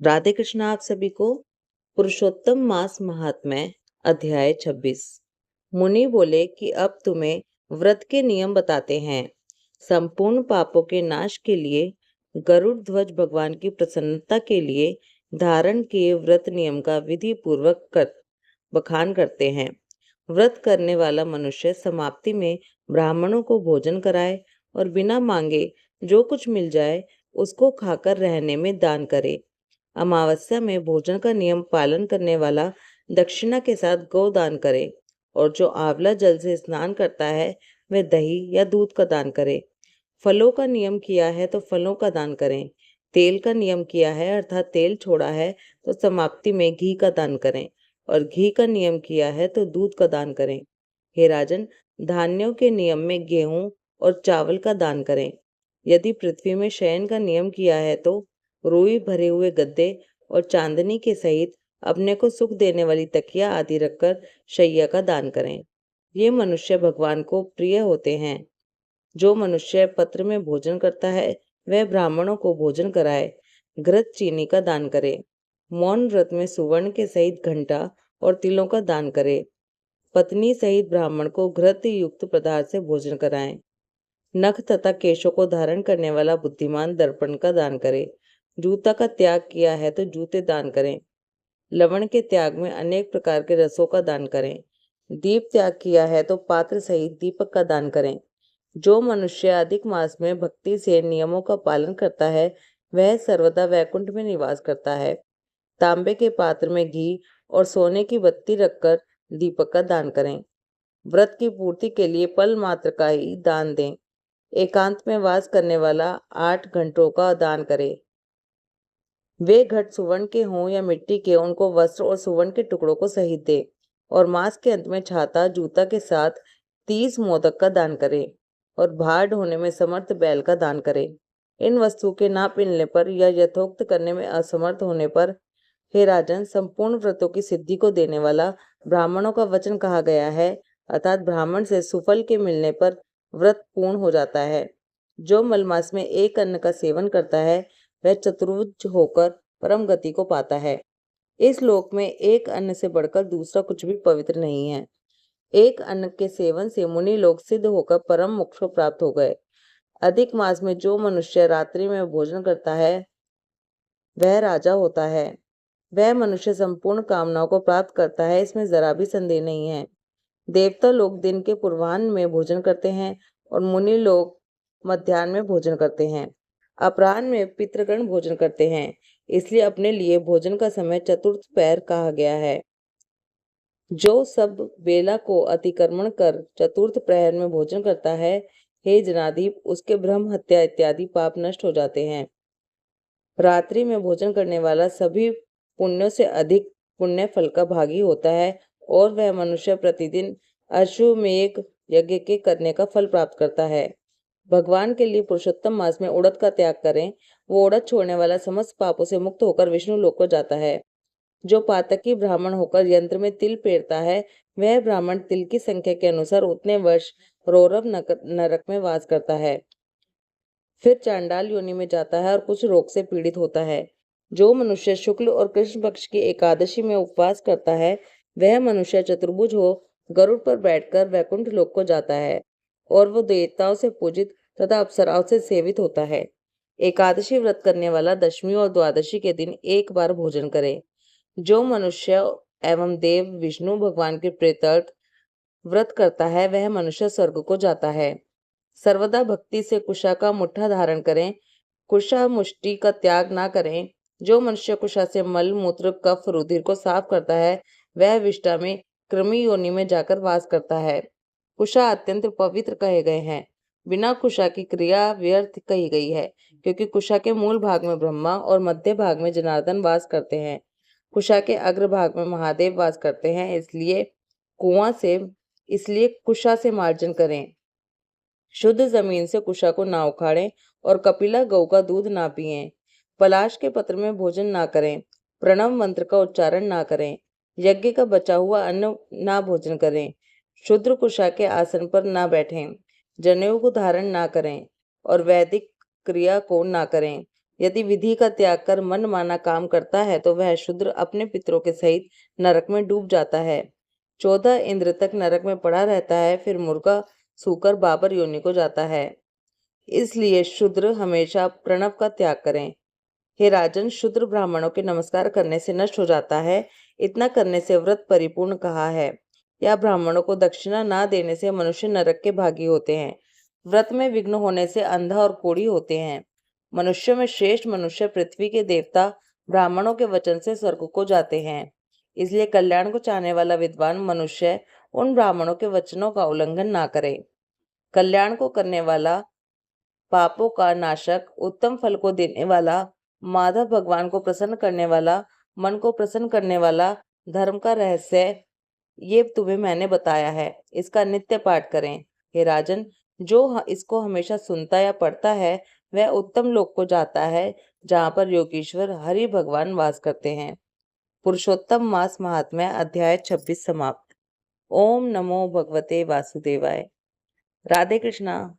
राधे कृष्ण आप सभी को। पुरुषोत्तम मास महात्म्य अध्याय 26। मुनि बोले कि अब तुम्हें व्रत के नियम बताते हैं। संपूर्ण पापों के नाश के लिए गरुड़ ध्वज भगवान की प्रसन्नता के लिए धारण किए व्रत नियम का विधि पूर्वक बखान करते हैं। व्रत करने वाला मनुष्य समाप्ति में ब्राह्मणों को भोजन कराए और बिना मांगे जो कुछ मिल जाए उसको खाकर रहने में दान करे। अमावस्या में भोजन का नियम पालन करने वाला दक्षिणा के साथ गोदान करे और जो आंवला जल से स्नान करता है वह दही या दूध का दान करे। फलों का नियम किया है तो फलों का दान करें। तेल का नियम किया है अर्थात तेल छोड़ा है तो समाप्ति में घी का दान करें और घी का नियम किया है तो दूध का दान करें। हे राजन, धान्यों के नियम में गेहूं और चावल का दान करें। यदि पृथ्वी में शयन का नियम किया है तो रुई भरे हुए गद्दे और चांदनी के सहित अपने को सुख देने वाली तकिया आदि रखकर शैया का दान करें। ये मनुष्य भगवान को प्रिय होते हैं। जो मनुष्य पत्र में भोजन करता है वह ब्राह्मणों को भोजन कराए। घृत चीनी का दान करे। मौन व्रत में सुवर्ण के सहित घंटा और तिलों का दान करे। पत्नी सहित ब्राह्मण को घृत युक्त पदार्थ से भोजन कराएं। नख तथा केशों को धारण करने वाला बुद्धिमान दर्पण का दान करे। जूता का त्याग किया है तो जूते दान करें। लवण के त्याग में अनेक प्रकार के रसों का दान करें। दीप त्याग किया है तो पात्र सहित दीपक का दान करें। जो मनुष्य अधिक मास में भक्ति से नियमों का पालन करता है वह सर्वदा वैकुंठ में निवास करता है। तांबे के पात्र में घी और सोने की बत्ती रखकर दीपक का दान करें। व्रत की पूर्ति के लिए पल मात्र का ही दान दें। एकांत में वास करने वाला 8 घंटों का दान करे। वे घट सुवर्ण के हों या मिट्टी के, उनको वस्त्र और सुवर्ण के टुकड़ों को सहित दे और मास के अंत में छाता जूता के साथ 30 मोदक का दान करे और भार ढोने में समर्थ बैल का दान करे। इन वस्तुओं के ना मिलने पर या यथोक्त करने में असमर्थ होने पर, हे राजन, संपूर्ण व्रतों की सिद्धि को देने वाला ब्राह्मणों का वचन कहा गया है, अर्थात ब्राह्मण से सुफल के मिलने पर व्रत पूर्ण हो जाता है। जो मलमास में एक अन्न का सेवन करता है वह चतुर्भुज होकर परम गति को पाता है। इस लोक में एक अन्न से बढ़कर दूसरा कुछ भी पवित्र नहीं है। एक अन्न के सेवन से मुनि लोग सिद्ध होकर परम मोक्ष को प्राप्त हो गए। अधिक मास में जो मनुष्य रात्रि में भोजन करता है वह राजा होता है। वह मनुष्य संपूर्ण कामनाओं को प्राप्त करता है, इसमें जरा भी संदेह नहीं है। देवता लोग दिन के पूर्वाह्न में भोजन करते हैं और मुनि लोग मध्याह्न में भोजन करते हैं। अपराह्न में पितृगण भोजन करते हैं, इसलिए अपने लिए भोजन का समय चतुर्थ पहर कहा गया है। जो सब बेला को अतिक्रमण कर चतुर्थ प्रहर में भोजन करता है, हे जनाधिप, उसके ब्रह्म हत्या इत्यादि पाप नष्ट हो जाते हैं। रात्रि में भोजन करने वाला सभी पुण्यों से अधिक पुण्य फल का भागी होता है और वह मनुष्य प्रतिदिन अश्वमेध यज्ञ के करने का फल प्राप्त करता है। भगवान के लिए पुरुषोत्तम मास में उड़द का त्याग करें। वो उड़द छोड़ने वाला समस्त पापों से मुक्त होकर विष्णु लोक को जाता है। जो पातकी ब्राह्मण होकर यंत्र में तिल पेरता है वह ब्राह्मण तिल की संख्या के अनुसार उतने वर्ष रौरव नरक में वास करता है, फिर चांडाल योनि में जाता है और कुछ रोग से पीड़ित होता है। जो मनुष्य शुक्ल और कृष्ण पक्ष की एकादशी में उपवास करता है वह मनुष्य चतुर्भुज हो गरुड़ पर बैठकर वैकुंठ लोक को जाता है और वो देवताओं से पूजित तथा अप्सराओं से सेवित होता है। एकादशी व्रत करने वाला दशमी और द्वादशी के दिन एक बार भोजन करे। जो मनुष्य एवं देव विष्णु भगवान के प्रीत्यर्थ व्रत करता है वह मनुष्य स्वर्ग को जाता है। सर्वदा भक्ति से कुशा का मुट्ठा धारण करें। कुशा मुष्टि का त्याग ना करें। जो मनुष्य कुशा से मल मूत्र कफ रुधिर को साफ करता है वह विष्टा में कृमि योनि में जाकर वास करता है। कुशा अत्यंत पवित्र कहे गए हैं। बिना कुशा की क्रिया व्यर्थ कही गई है, क्योंकि कुशा के मूल भाग में ब्रह्मा और मध्य भाग में जनार्दन वास करते हैं। कुशा के अग्र भाग में महादेव वास करते हैं, इसलिए कुशा से मार्जन करें। शुद्ध जमीन से कुशा को ना उखाड़ें और कपिला गौ का दूध ना पिएं। पलाश के पत्र में भोजन ना करें। प्रणव मंत्र का उच्चारण ना करें। यज्ञ का बचा हुआ अन्न ना भोजन करें। शुद्र कुशा के आसन पर ना बैठें। जनेऊ को धारण ना करें और वैदिक क्रिया को ना करें। यदि विधि का त्याग कर मन माना काम करता है तो वह शूद्र अपने पितरों के सहित नरक में डूब जाता है। 14 इंद्र तक नरक में पड़ा रहता है, फिर मुर्गा सूकर बाबर योनि को जाता है। इसलिए शूद्र हमेशा प्रणव का त्याग करें। हे राजन, शूद्र ब्राह्मणों के नमस्कार करने से नष्ट हो जाता है। इतना करने से व्रत परिपूर्ण कहा है। या ब्राह्मणों को दक्षिणा ना देने से मनुष्य नरक के भागी होते हैं। व्रत में विघ्न होने से अंधा और कोढ़ी होते हैं। मनुष्य में श्रेष्ठ मनुष्य पृथ्वी के देवता ब्राह्मणों के वचन से स्वर्ग को जाते हैं। इसलिए कल्याण को चाहने वाला विद्वान मनुष्य उन ब्राह्मणों के वचनों का उल्लंघन ना करे। कल्याण को करने वाला, पापों का नाशक, उत्तम फल को देने वाला, माधव भगवान को प्रसन्न करने वाला, मन को प्रसन्न करने वाला धर्म का रहस्य ये तुम्हें मैंने बताया है। इसका नित्य पाठ करें। हे राजन, जो इसको हमेशा सुनता या पढ़ता है वह उत्तम लोक को जाता है, जहाँ पर योगीश्वर हरि भगवान वास करते हैं। पुरुषोत्तम मास महात्म्य अध्याय 26 समाप्त। ओम नमो भगवते वासुदेवाय। राधे कृष्णा।